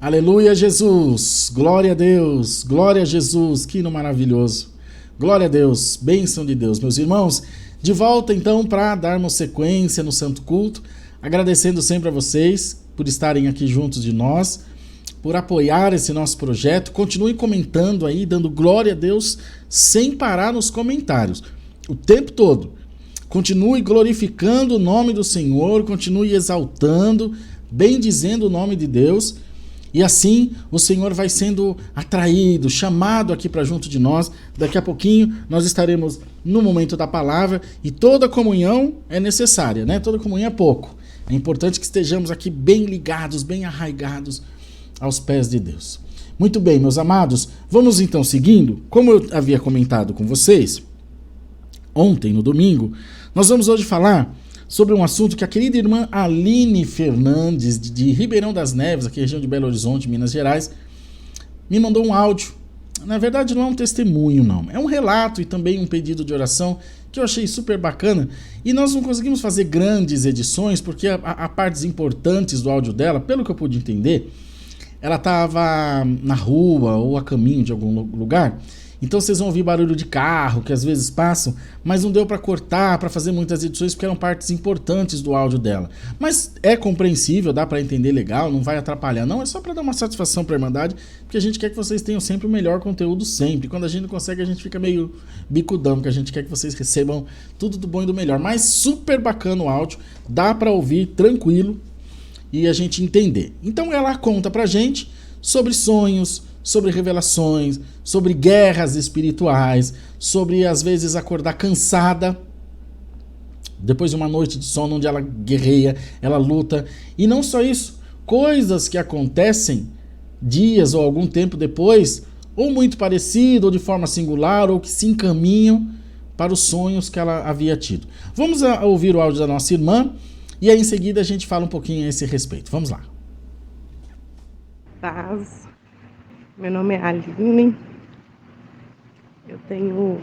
Aleluia, Jesus! Glória a Jesus, que hino maravilhoso! Glória a Deus, bênção de Deus, meus irmãos. De volta então para darmos sequência no Santo Culto, agradecendo sempre a vocês por estarem aqui juntos de nós, por apoiar esse nosso projeto. Continue comentando aí, dando glória a Deus sem parar nos comentários, o tempo todo. Continue glorificando o nome do Senhor, continue exaltando, bendizendo o nome de Deus. E assim o Senhor vai sendo atraído, chamado aqui para junto de nós. Daqui a pouquinho nós estaremos no momento da palavra e toda comunhão é necessária, né? Toda comunhão é pouco. É importante que estejamos aqui bem ligados, bem arraigados aos pés de Deus. Muito bem, meus amados, vamos então seguindo. Como eu havia comentado com vocês ontem, no domingo, nós vamos hoje falar sobre um assunto que a querida irmã Aline Fernandes, de Ribeirão das Neves, aqui região de Belo Horizonte, Minas Gerais, me mandou um áudio. Na verdade não é um testemunho não, é um relato e também um pedido de oração que eu achei super bacana. E nós não conseguimos fazer grandes edições porque há partes importantes do áudio dela, pelo que eu pude entender, ela estava na rua ou a caminho de algum lugar. Então vocês vão ouvir barulho de carro que às vezes passam, mas não deu para cortar, para fazer muitas edições porque eram partes importantes do áudio dela. Mas é compreensível, dá para entender legal, não vai atrapalhar não, é só para dar uma satisfação para a Irmandade, porque a gente quer que vocês tenham sempre o melhor conteúdo sempre. Quando a gente não consegue, a gente fica meio bicudão, porque a gente quer que vocês recebam tudo do bom e do melhor. Mas super bacana o áudio, dá para ouvir tranquilo e a gente entender. Então ela conta pra gente sobre sonhos, sobre revelações, sobre guerras espirituais, sobre às vezes acordar cansada depois de uma noite de sono onde ela guerreia, ela luta. E não só isso, coisas que acontecem dias ou algum tempo depois, ou muito parecido, ou de forma singular, ou que se encaminham para os sonhos que ela havia tido. Vamos ouvir o áudio da nossa irmã e aí em seguida a gente fala um pouquinho a esse respeito. Vamos lá. Paz. Meu nome é Aline. Eu tenho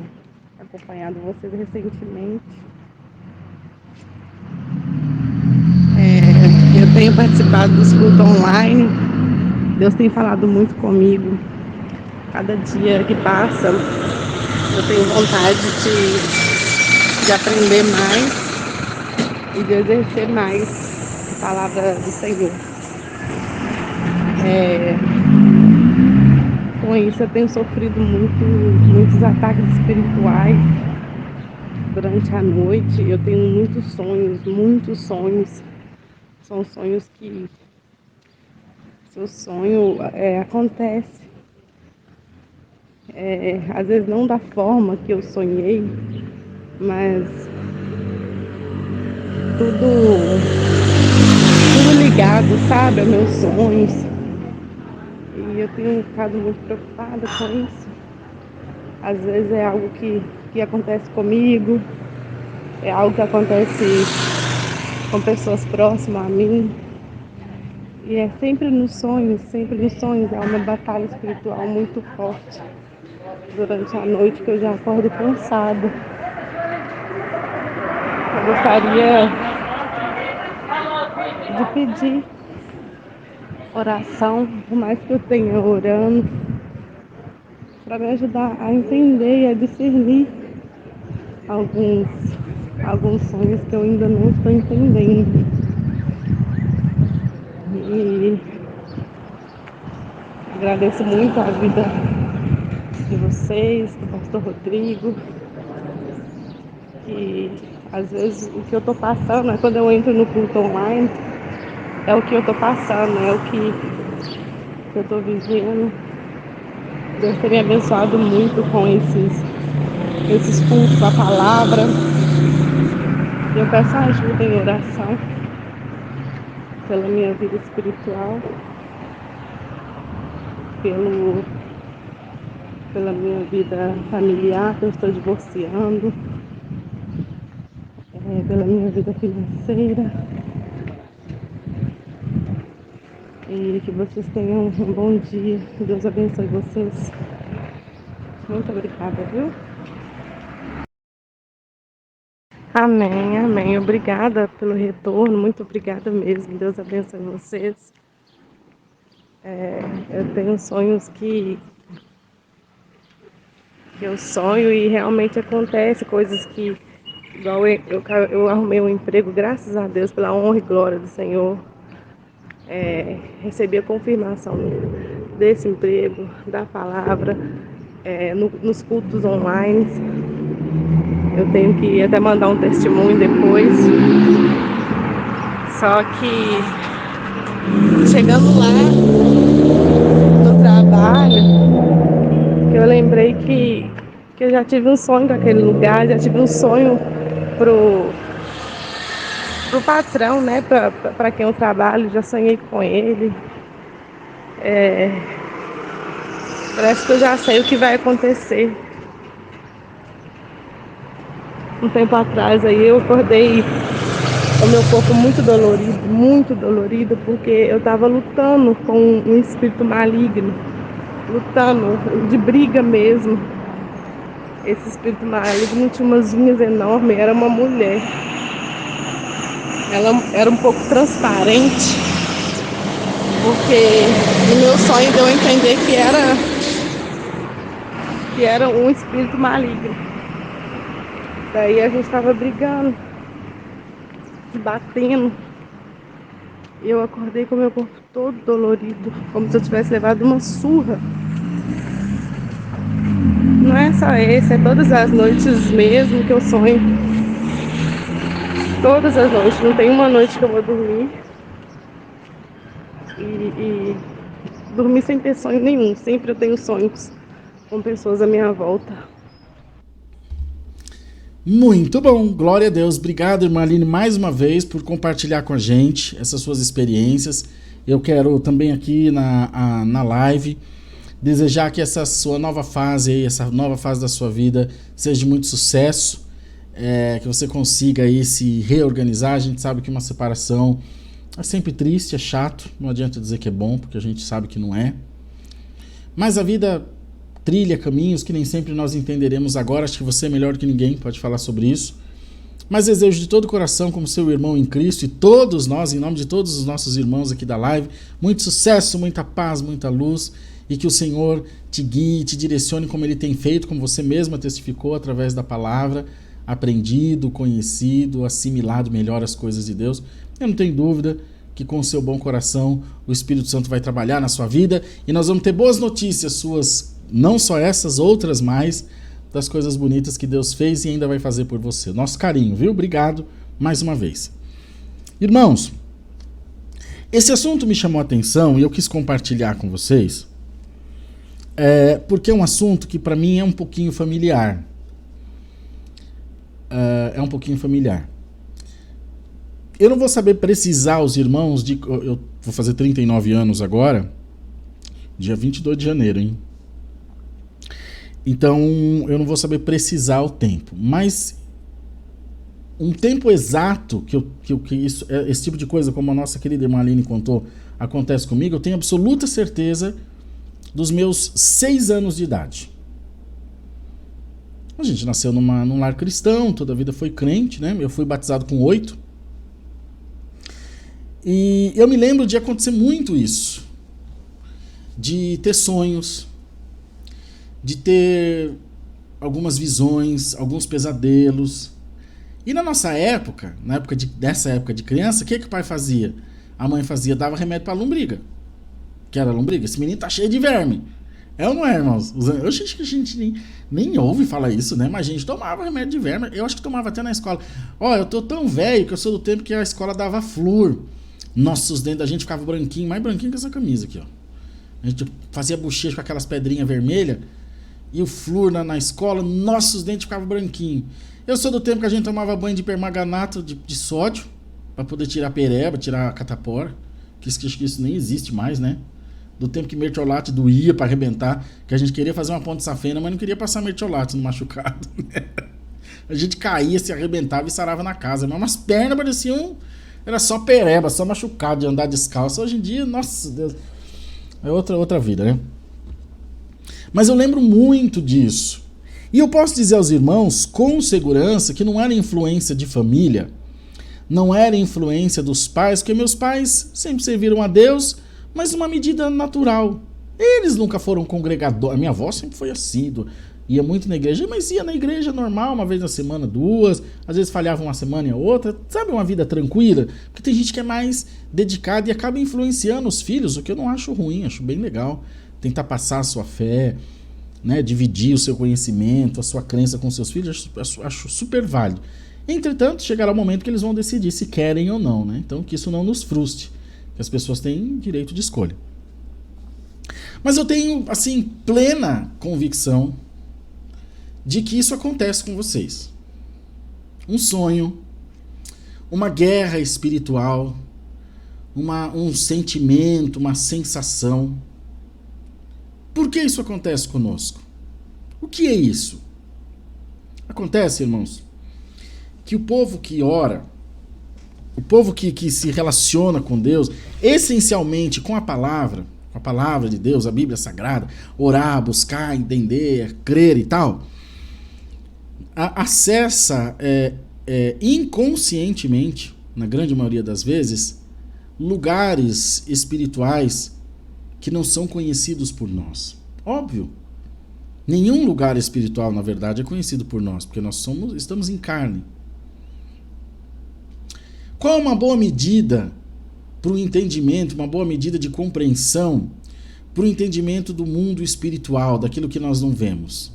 acompanhado vocês recentemente. Eu tenho participado dos cultos online. Deus tem falado muito comigo. Cada dia que passa, eu tenho vontade de aprender mais e de exercer mais a palavra do Senhor. Com isso, eu tenho sofrido muitos ataques espirituais durante a noite. Eu tenho muitos sonhos. São sonhos que seu sonho acontece. Às vezes não da forma que eu sonhei, mas tudo ligado, sabe, aos meus sonhos. E eu tenho ficado muito preocupada com isso. Às vezes é algo que acontece comigo, é algo que acontece com pessoas próximas a mim. E é sempre nos sonhos, é uma batalha espiritual muito forte. Durante a noite que eu já acordo cansada. Eu gostaria de pedir oração, por mais que eu tenha orando, para me ajudar a entender e a discernir alguns sonhos que eu ainda não estou entendendo. E agradeço muito a vida de vocês, do pastor Rodrigo, que às vezes o que eu estou passando, quando eu entro no culto online, é o que eu estou passando, é o que eu estou vivendo. Deus tem me abençoado muito com esses cultos, a palavra. Eu peço ajuda em oração pela minha vida espiritual, pela minha vida familiar, que eu estou divorciando, pela minha vida financeira. E que vocês tenham um bom dia. Deus abençoe vocês. Muito obrigada, viu? Amém, amém. Obrigada pelo retorno. Muito obrigada mesmo. Deus abençoe vocês. Eu tenho sonhos que eu sonho e realmente acontece, coisas que, igual eu arrumei um emprego, graças a Deus, pela honra e glória do Senhor. Recebi a confirmação desse emprego, da palavra, nos cultos online. Eu tenho que até mandar um testemunho depois. Só que chegando lá no trabalho, eu lembrei que eu já tive um sonho com aquele lugar, já tive um sonho pro patrão, né? Pra quem eu trabalho, já sonhei com ele. Parece que eu já sei o que vai acontecer. Um tempo atrás aí eu acordei com o meu corpo muito dolorido, porque eu estava lutando com um espírito maligno, lutando de briga mesmo. Esse espírito maligno tinha umas unhas enormes, era uma mulher. Ela era um pouco transparente, porque o meu sonho deu a entender que era um espírito maligno. Daí a gente estava brigando, batendo. E eu acordei com o meu corpo todo dolorido, como se eu tivesse levado uma surra. Não é só esse, é todas as noites mesmo que eu sonho. Todas as noites, não tem uma noite que eu vou dormir e dormir sem ter sonho nenhum. Sempre eu tenho sonhos com pessoas à minha volta. Muito bom, glória a Deus. Obrigado, irmã Aline, mais uma vez por compartilhar com a gente essas suas experiências. Eu quero também aqui na live desejar que essa sua nova fase aí, essa nova fase da sua vida seja de muito sucesso, que você consiga aí se reorganizar. A gente sabe que uma separação é sempre triste, é chato, não adianta dizer que é bom, porque a gente sabe que não é. Mas a vida trilha caminhos que nem sempre nós entenderemos agora. Acho que você é melhor que ninguém pode falar sobre isso. Mas desejo de todo o coração, como seu irmão em Cristo, e todos nós, em nome de todos os nossos irmãos aqui da live, muito sucesso, muita paz, muita luz, e que o Senhor te guie, te direcione como Ele tem feito, como você mesma testificou através da palavra, aprendido, conhecido, assimilado melhor as coisas de Deus. Eu não tenho dúvida que com o seu bom coração o Espírito Santo vai trabalhar na sua vida e nós vamos ter boas notícias suas, não só essas, outras mais, das coisas bonitas que Deus fez e ainda vai fazer por você. Nosso carinho, viu? Obrigado mais uma vez. Irmãos, esse assunto me chamou a atenção e eu quis compartilhar com vocês, porque é um assunto que para mim é um pouquinho familiar. É um pouquinho familiar. Eu não vou saber precisar os irmãos de... Eu vou fazer 39 anos agora, dia 22 de janeiro, hein? Então, eu não vou saber precisar o tempo. Mas um tempo exato que esse tipo de coisa, como a nossa querida irmã Aline contou, acontece comigo, eu tenho absoluta certeza dos meus 6 anos de idade. A gente nasceu num lar cristão, toda a vida foi crente, né? Eu fui batizado com 8. E eu me lembro de acontecer muito isso. De ter sonhos, de ter algumas visões, alguns pesadelos. E na nossa época, nessa época de criança, o que o pai fazia? A mãe dava remédio pra lombriga. Que era lombriga? Esse menino tá cheio de verme. É ou não é, irmãos? Eu acho que a gente nem ouve falar isso, né? Mas a gente tomava remédio de verme. Eu acho que tomava até na escola. Eu tô tão velho que eu sou do tempo que a escola dava flúor. Nossa, os dentes da gente ficavam branquinhos, mais branquinho que essa camisa aqui, ó. A gente fazia bochecha com aquelas pedrinhas vermelhas e o flúor na escola, nossa, os dentes ficavam branquinhos. Eu sou do tempo que a gente tomava banho de permanganato de sódio para poder tirar a pereba, tirar a catapora, que isso nem existe mais, né? Do tempo que mertiolate doía para arrebentar, que a gente queria fazer uma ponte safena, mas não queria passar mertiolate no machucado, né? A gente caía, se arrebentava e sarava na casa, mas umas pernas pareciam... Era só pereba, só machucado de andar descalço. Hoje em dia, nossa Deus, é outra vida, né? Mas eu lembro muito disso. E eu posso dizer aos irmãos com segurança que não era influência de família, não era influência dos pais, porque meus pais sempre serviram a Deus, mas uma medida natural. Eles nunca foram congregadores. A minha avó sempre foi assídua, ia muito na igreja, mas ia na igreja normal, uma vez na semana, duas, às vezes falhava uma semana e a outra, sabe, uma vida tranquila, porque tem gente que é mais dedicada e acaba influenciando os filhos, o que eu não acho ruim, acho bem legal, tentar passar a sua fé, né, dividir o seu conhecimento, a sua crença com seus filhos, acho super válido. Entretanto, chegará o momento que eles vão decidir se querem ou não, né? Então que isso não nos frustre, que as pessoas têm direito de escolha. Mas eu tenho, assim, plena convicção de que isso acontece com vocês. Um sonho, uma guerra espiritual, um sentimento, uma sensação. Por que isso acontece conosco? O que é isso? Acontece, irmãos, que o povo que ora, o povo que se relaciona com Deus, essencialmente com a palavra de Deus, a Bíblia Sagrada, orar, buscar, entender, crer e tal, acessa inconscientemente, na grande maioria das vezes, lugares espirituais que não são conhecidos por nós. Óbvio, nenhum lugar espiritual, na verdade, é conhecido por nós, porque nós estamos em carne. Qual é uma boa medida para o entendimento, uma boa medida de compreensão para o entendimento do mundo espiritual, daquilo que nós não vemos?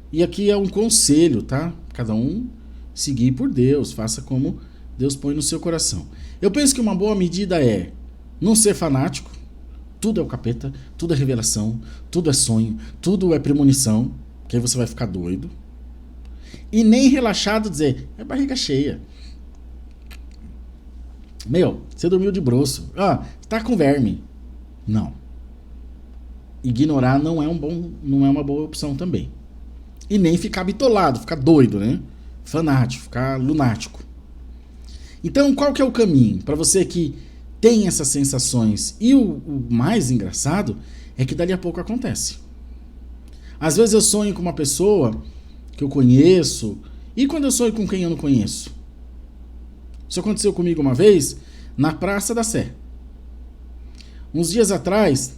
E aqui é um conselho, tá? Cada um seguir por Deus, faça como Deus põe no seu coração. Eu penso que uma boa medida é não ser fanático, tudo é o capeta, tudo é revelação, tudo é sonho, tudo é premonição, que aí você vai ficar doido. E nem relaxado dizer, é barriga cheia. Meu, você dormiu de broço. Tá com verme. Não. Ignorar não é uma boa opção também. E nem ficar bitolado, ficar doido, né? Fanático, ficar lunático. Então, qual que é o caminho? Para você que tem essas sensações. E o mais engraçado é que dali a pouco acontece. Às vezes eu sonho com uma pessoa que eu conheço. E quando eu sonho com quem eu não conheço? Isso aconteceu comigo uma vez na Praça da Sé. Uns dias atrás,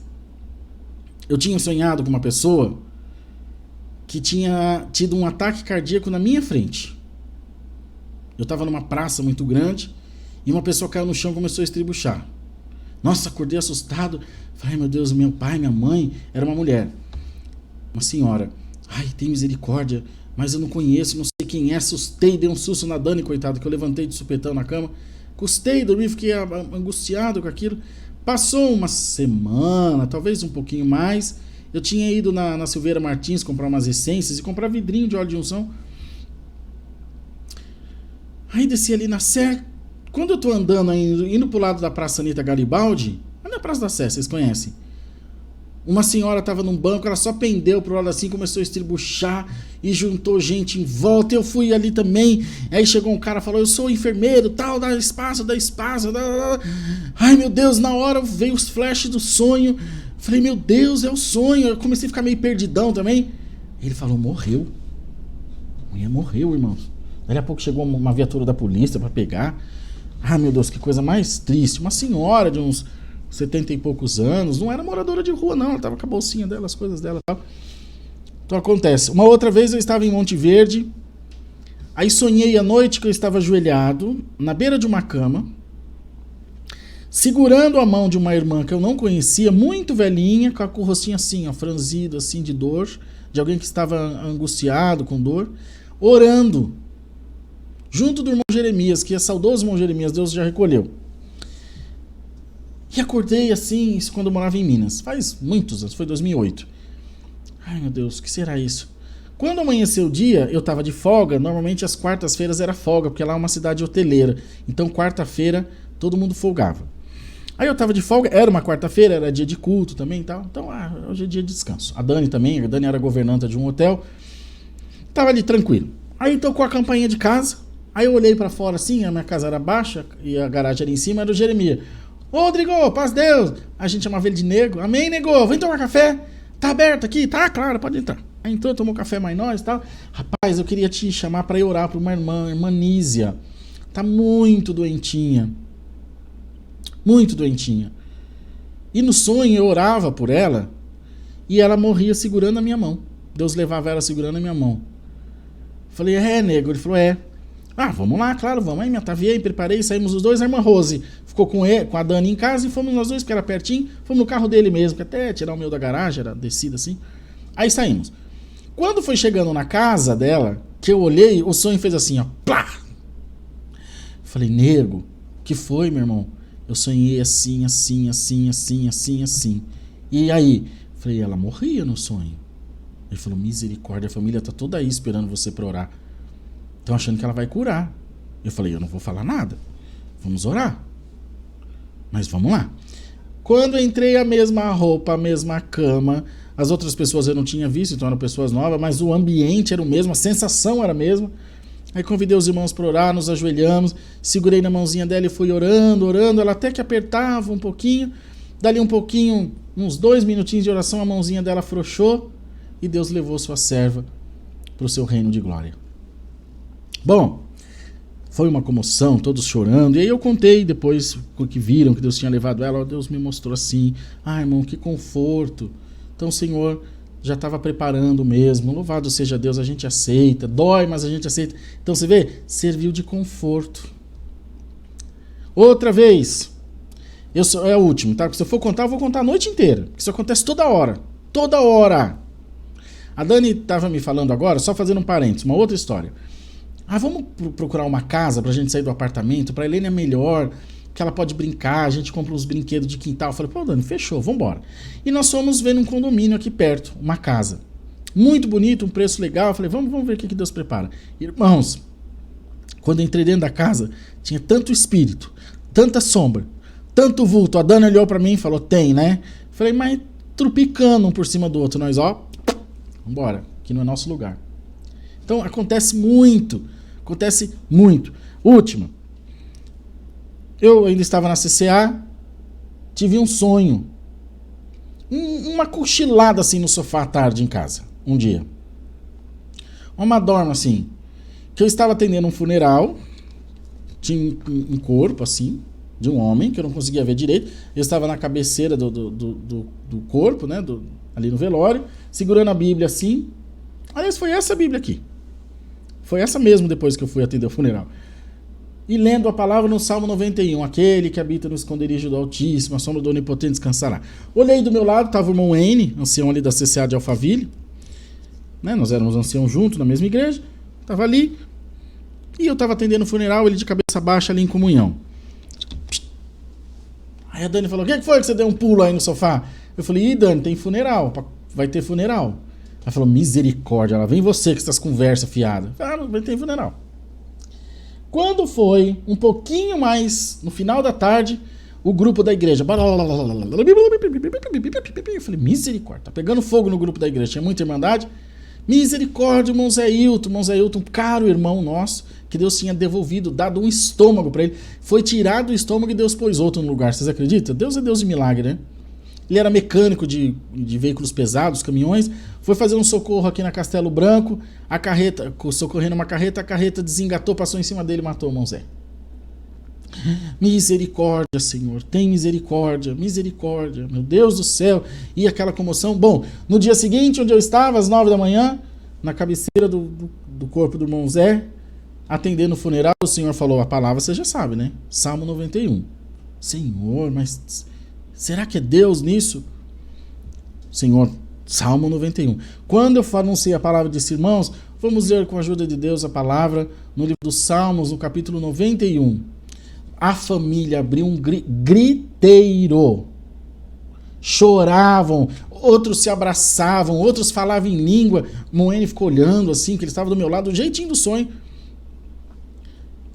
eu tinha sonhado com uma pessoa que tinha tido um ataque cardíaco na minha frente. Eu estava numa praça muito grande e uma pessoa caiu no chão e começou a estribuchar. Nossa, acordei assustado. Falei, meu Deus, meu pai, minha mãe, era uma mulher. Uma senhora. Ai, tem misericórdia, mas eu não conheço, não sei quem é. Assustei, dei um susto na Dani, coitado, que eu levantei de supetão na cama. Custei dormir, fiquei angustiado com aquilo. Passou uma semana, talvez um pouquinho mais. Eu tinha ido na Silveira Martins comprar umas essências e comprar vidrinho de óleo de unção. Aí desci ali na Sé. Quando eu tô andando, indo pro lado da Praça Anita Garibaldi, ali na Praça da Sé, vocês conhecem? Uma senhora tava num banco, ela só pendeu pro lado assim, começou a estribuchar e juntou gente em volta. Eu fui ali também. Aí chegou um cara, falou, eu sou enfermeiro, tal, dá espaço. Ai, meu Deus, na hora veio os flashes do sonho. Falei, meu Deus, é o sonho. Eu comecei a ficar meio perdidão também. Ele falou, morreu. A mulher morreu, irmãos. Daí a pouco chegou uma viatura da polícia pra pegar. Ah, meu Deus, que coisa mais triste. Uma senhora de uns 70 e poucos anos, não era moradora de rua, não. Ela tava com a bolsinha dela, as coisas dela e tal. Então acontece. Uma outra vez eu estava em Monte Verde. Aí sonhei à noite que eu estava ajoelhado na beira de uma cama, segurando a mão de uma irmã que eu não conhecia, muito velhinha, com o rostinho assim, ó, franzido, assim, de dor, de alguém que estava angustiado, com dor, orando, junto do irmão Jeremias, que é saudoso irmão Jeremias, Deus já recolheu. E acordei assim, isso quando eu morava em Minas, faz muitos anos, foi 2008. Ai, meu Deus, o que será isso? Quando amanheceu o dia, eu estava de folga, normalmente as quartas-feiras era folga, porque lá é uma cidade hoteleira, então quarta-feira todo mundo folgava. Aí eu tava de folga, era uma quarta-feira, era dia de culto também e tal. Então, hoje é dia de descanso. A Dani também, a Dani era governanta de um hotel. Tava ali tranquilo. Aí tocou a campainha de casa. Aí eu olhei pra fora assim, a minha casa era baixa e a garagem era em cima, era o Jeremias. Ô, Rodrigo, paz Deus. A gente chamava ele de nego. Amém, nego? Vem tomar café. Tá aberto aqui? Tá, claro, pode entrar. Aí entrou, tomou café mais nós e tal. Rapaz, eu queria te chamar pra ir orar pra uma irmã Nízia. Tá muito doentinha. Muito doentinha. E no sonho eu orava por ela e ela morria segurando a minha mão. Deus levava ela segurando a minha mão. Falei, nego? Ele falou, vamos lá, claro, vamos. Aí me ataviei, preparei, saímos os dois. A irmã Rose ficou com a Dani em casa e fomos nós dois, porque era pertinho. Fomos no carro dele mesmo, que até tirar o meu da garagem, era descida assim. Aí saímos. Quando foi chegando na casa dela, que eu olhei, o sonho fez assim, ó, plá! Falei, nego, que foi, meu irmão? Eu sonhei assim. E aí? Falei, ela morria no sonho. Ele falou, misericórdia, a família tá toda aí esperando você pra orar. Estão achando que ela vai curar. Eu falei, eu não vou falar nada. Vamos orar. Mas vamos lá. Quando eu entrei, a mesma roupa, a mesma cama. As outras pessoas eu não tinha visto, então eram pessoas novas, mas o ambiente era o mesmo, a sensação era a mesma. Aí convidei os irmãos para orar, nos ajoelhamos, segurei na mãozinha dela e fui orando, ela até que apertava um pouquinho. Dali um pouquinho, uns 2 minutinhos de oração, a mãozinha dela afrouxou e Deus levou sua serva para o seu reino de glória. Bom, foi uma comoção, todos chorando. E aí eu contei depois que viram que Deus tinha levado ela. Deus me mostrou assim, irmão, que conforto. Então o Senhor já estava preparando mesmo. Louvado seja Deus, a gente aceita. Dói, mas a gente aceita. Então você vê, serviu de conforto. Outra vez, é o último, tá? Se eu for contar, eu vou contar a noite inteira. Isso acontece toda hora. Toda hora. A Dani estava me falando agora, só fazendo um parênteses, uma outra história. Vamos procurar uma casa pra gente sair do apartamento, pra Helene é melhor, que ela pode brincar, a gente compra uns brinquedos de quintal. Eu falei, pô, Dani, fechou, vambora. E nós fomos ver num condomínio aqui perto, uma casa. Muito bonito, um preço legal. Eu falei, vamos ver o que Deus prepara. Irmãos, quando eu entrei dentro da casa, tinha tanto espírito, tanta sombra, tanto vulto. A Dani olhou pra mim e falou, tem, né? Eu falei, mas trupicando um por cima do outro. Nós, vambora, que não é nosso lugar. Então acontece muito. Última. Eu ainda estava na CCA, tive um sonho. Uma cochilada assim no sofá à tarde em casa, um dia. Uma dorma assim, que eu estava atendendo um funeral, tinha um corpo assim, de um homem, que eu não conseguia ver direito. Eu estava na cabeceira do corpo, né, ali no velório, segurando a Bíblia assim. Aliás, foi essa Bíblia aqui. Foi essa mesmo depois que eu fui atender o funeral. E lendo a palavra no Salmo 91, aquele que habita no esconderijo do Altíssimo, a sombra do Onipotente descansará. Olhei do meu lado, estava o irmão N, ancião ali da CCA de Alphaville, né? Nós éramos anciãos juntos na mesma igreja, estava ali, e eu estava atendendo o funeral, ele de cabeça baixa ali em comunhão. Aí a Dani falou, o que foi que você deu um pulo aí no sofá? Eu falei, Dani, tem funeral, vai ter funeral. Ela falou, misericórdia, ela vem você com essas conversas fiadas. Não vai ter funeral. Quando foi um pouquinho mais no final da tarde, o grupo da igreja. Eu falei, misericórdia, tá pegando fogo no grupo da igreja. Tinha muita irmandade. Misericórdia, irmão Zé Hilton, um caro irmão nosso, que Deus tinha devolvido, dado um estômago para ele. Foi tirado o estômago e Deus pôs outro no lugar. Vocês acreditam? Deus é Deus de milagre, né? Ele era mecânico de veículos pesados, caminhões, foi fazer um socorro aqui na Castelo Branco, a carreta, socorrendo uma carreta, a carreta desengatou, passou em cima dele e matou o irmão Zé. Misericórdia, Senhor, tem misericórdia, meu Deus do céu. E aquela comoção. Bom, no dia seguinte, onde eu estava, às 9 da manhã, na cabeceira do corpo do irmão Zé, atendendo o funeral, o Senhor falou, a palavra você já sabe, né? Salmo 91. Senhor, mas será que é Deus nisso? Senhor, Salmo 91. Quando eu anunciei a palavra desse, irmãos, vamos ler com a ajuda de Deus a palavra no livro dos Salmos, no capítulo 91. A família abriu um griteiro. Choravam, outros se abraçavam, outros falavam em língua. Moene ficou olhando assim, que ele estava do meu lado, do jeitinho do sonho.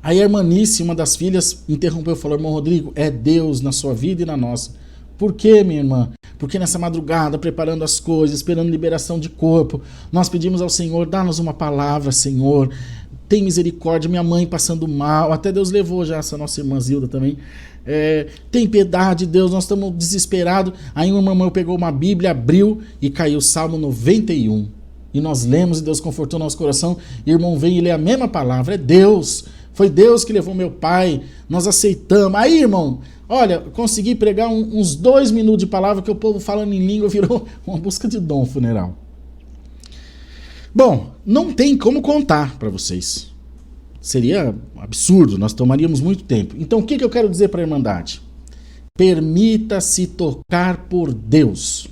Aí a irmanice, uma das filhas, interrompeu e falou, irmão Rodrigo, é Deus na sua vida e na nossa. Por quê, minha irmã? Porque nessa madrugada, preparando as coisas, esperando liberação de corpo, nós pedimos ao Senhor, dá-nos uma palavra, Senhor. Tem misericórdia, minha mãe passando mal, até Deus levou já essa nossa irmã Zilda também. Tem piedade, Deus, nós estamos desesperados. Aí uma irmã pegou uma Bíblia, abriu e caiu o Salmo 91. E nós lemos e Deus confortou nosso coração. E o irmão veio e lê a mesma palavra, é Deus Foi Deus que levou meu pai, nós aceitamos. Aí, irmão, olha, consegui pregar uns 2 minutos de palavra que o povo falando em língua virou uma busca de dom funeral. Bom, não tem como contar para vocês. Seria absurdo, nós tomaríamos muito tempo. Então, o que eu quero dizer para a Irmandade? Permita-se tocar por Deus.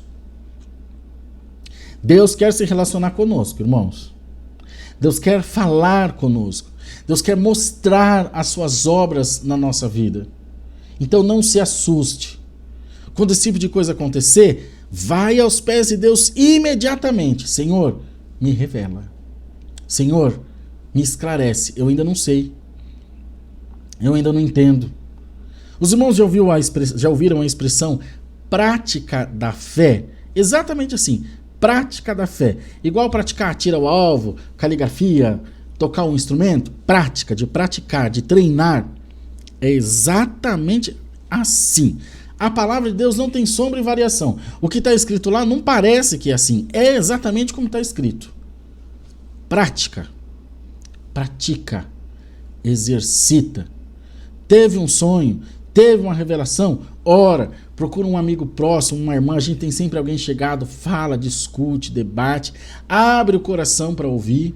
Deus quer se relacionar conosco, irmãos. Deus quer falar conosco. Deus quer mostrar as suas obras na nossa vida. Então não se assuste. Quando esse tipo de coisa acontecer, vai aos pés de Deus imediatamente. Senhor, me revela. Senhor, me esclarece. Eu ainda não sei. Eu ainda não entendo. Os irmãos já ouviram a expressão prática da fé? Exatamente assim. Prática da fé. Igual praticar tiro ao alvo, caligrafia, tocar um instrumento. Prática, de praticar, de treinar. É exatamente assim. A palavra de Deus não tem sombra e variação. O que está escrito lá não parece que é assim. É exatamente como está escrito. Prática. Pratica. Exercita. Teve um sonho, teve uma revelação, ora, procura um amigo próximo, uma irmã, a gente tem sempre alguém chegado, fala, discute, debate, abre o coração para ouvir,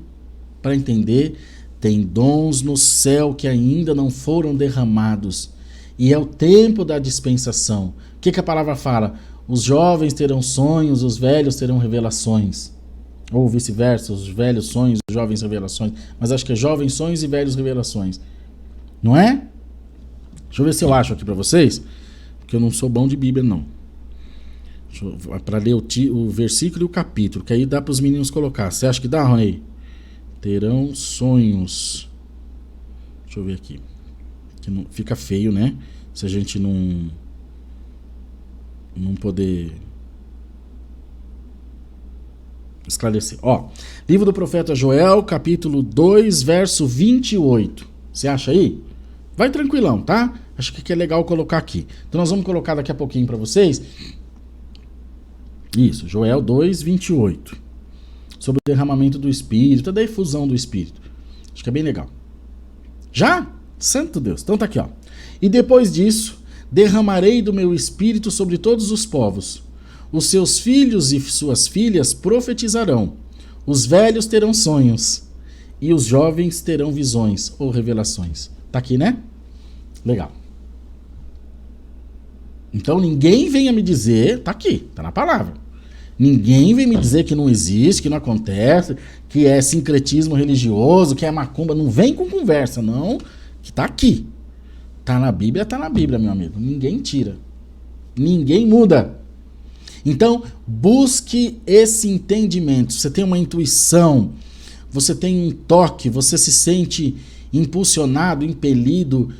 para entender. Tem dons no céu que ainda não foram derramados, e é o tempo da dispensação. O que a palavra fala? Os jovens terão sonhos, os velhos terão revelações, ou vice-versa, os velhos sonhos, os jovens revelações, mas acho que é jovens sonhos e velhos revelações, não é? Deixa eu ver se eu acho aqui para vocês, porque eu não sou bom de Bíblia, não. Para ler o versículo e o capítulo, que aí dá para os meninos colocar. Você acha que dá, Rony? Terão sonhos. Deixa eu ver aqui. Que não, fica feio, né? Se a gente não poder esclarecer. Ó, livro do profeta Joel, capítulo 2, verso 28. Você acha aí? Vai tranquilão, tá? Acho que é legal colocar aqui. Então nós vamos colocar daqui a pouquinho para vocês. Isso, Joel 2, 28. Sobre o derramamento do Espírito, da efusão do Espírito. Acho que é bem legal. Já? Santo Deus. Então tá aqui, ó. E depois disso, derramarei do meu Espírito sobre todos os povos. Os seus filhos e suas filhas profetizarão. Os velhos terão sonhos. E os jovens terão visões ou revelações. Tá aqui, né? Legal. Então ninguém venha me dizer, tá aqui, tá na palavra. Ninguém vem me dizer que não existe, que não acontece, que é sincretismo religioso, que é macumba. Não vem com conversa, não. Que tá aqui. Tá na Bíblia, meu amigo. Ninguém tira. Ninguém muda. Então, busque esse entendimento. Você tem uma intuição, você tem um toque, você se sente impulsionado, impelido,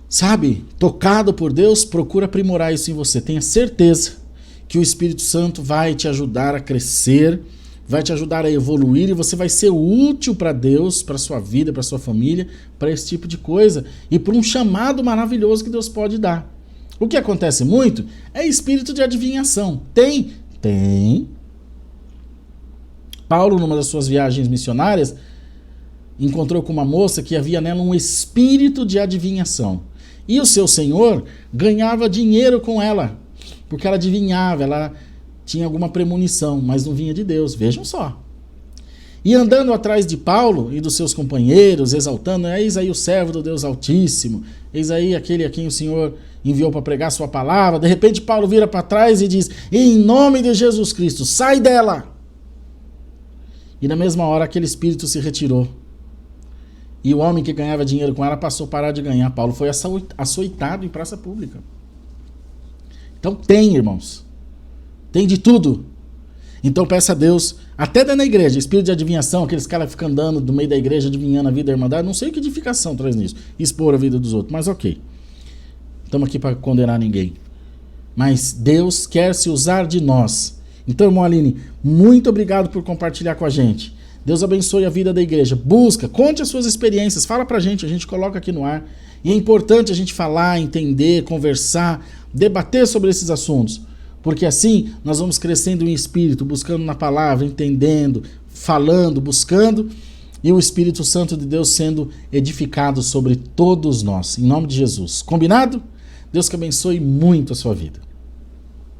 sabe? Tocado por Deus, procura aprimorar isso em você. Tenha certeza que o Espírito Santo vai te ajudar a crescer, vai te ajudar a evoluir e você vai ser útil para Deus, para sua vida, para sua família, para esse tipo de coisa e por um chamado maravilhoso que Deus pode dar. O que acontece muito é espírito de adivinhação. Tem. Paulo, numa das suas viagens missionárias, encontrou com uma moça que havia nela um espírito de adivinhação. E o seu senhor ganhava dinheiro com ela, porque ela adivinhava, ela tinha alguma premonição, mas não vinha de Deus. Vejam só. E andando atrás de Paulo e dos seus companheiros, exaltando, eis aí o servo do Deus Altíssimo, eis aí aquele a quem o Senhor enviou para pregar sua palavra. De repente Paulo vira para trás e diz, em nome de Jesus Cristo, sai dela! E na mesma hora aquele espírito se retirou. E o homem que ganhava dinheiro com ela passou a parar de ganhar. Paulo foi açoitado em praça pública. Então tem, irmãos. Tem de tudo. Então peça a Deus, até dentro da igreja, espírito de adivinhação, aqueles caras que ficam andando no meio da igreja adivinhando a vida da irmandade, não sei que edificação traz nisso, expor a vida dos outros, mas ok. Estamos aqui para condenar ninguém. Mas Deus quer se usar de nós. Então, irmão Aline, muito obrigado por compartilhar com a gente. Deus abençoe a vida da igreja. Busca, conte as suas experiências, fala pra gente, a gente coloca aqui no ar. E é importante a gente falar, entender, conversar, debater sobre esses assuntos. Porque assim nós vamos crescendo em espírito, buscando na palavra, entendendo, falando, buscando. e o Espírito Santo de Deus sendo edificado sobre todos nós, em nome de Jesus. Combinado? Deus que abençoe muito a sua vida.